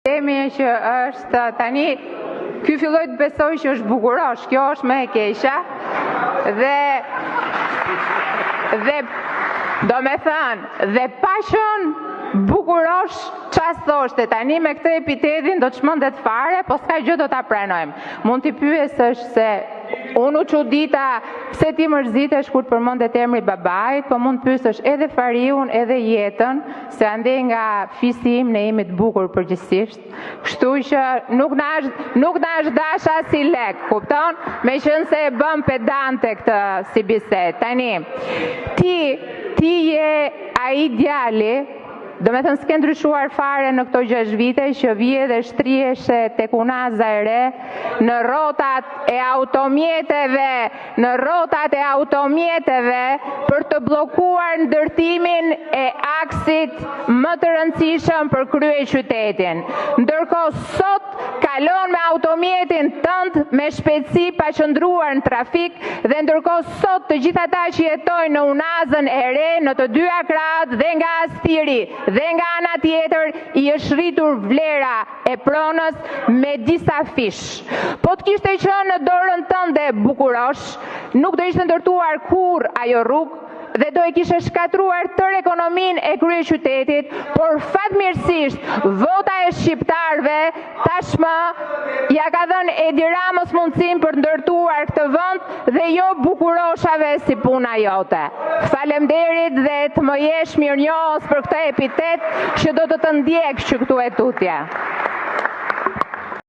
Temi që është tani, ky filloj të besoj që është bukurosh, kjo është më e keqja, dhe do me thënë, dhe pashon bukurosh çfarë thoshte tani me këtë epitetin do të çmendet fare, po s'ka gjë do ta pranojmë. Mund t'i pyesësh se unë u çudita pse ti mërzitesh kur të përmendet emri babait, po mund të pyesësh edhe Fariun, edhe Jetën, se ande nga fisi im ne jemi të bukur përgjithsisht. Kështu që nuk na është dasha si lek, kupton? Meqense e bëm pedante këtë si bisedë. Tani, ti je ai djali, do me thënë s'ke ndryshuar fare në këto 6 vite që vije dhe shtrieshe tek Unaza e re, në rrotat e automjeteve për të bllokuar ndërtimin e aksit më të rëndësishëm për kryeqytetin. Ndërkohë sot kalon me automjetin tënd me shpejtësi pa qëndruar në trafik dhe ndërkohë sot të gjithë ata që jetojnë në Unazën e re, në të dyja krahat dhe nga Astiri dhe nga ana tjetër i është rritur vlera e pronës me disa fish. Po të kishte qenë në dorën tënde bukurosh, nuk do ishte ndërtuar kurrë ajo rrugë dhe do e kishe shkatruar tërë ekonominë e kryeqytetit, por fatmirësisht vota e shqiptarëve tashmë ja ka dhënë Edi Ramës mundësinë për të ndërtuar këtë vend dhe jo bukuroshave si puna jote. Faleminderit dhe të më jesh mirënjohës për këtë epitet që do të ndjek që këtu e tutje.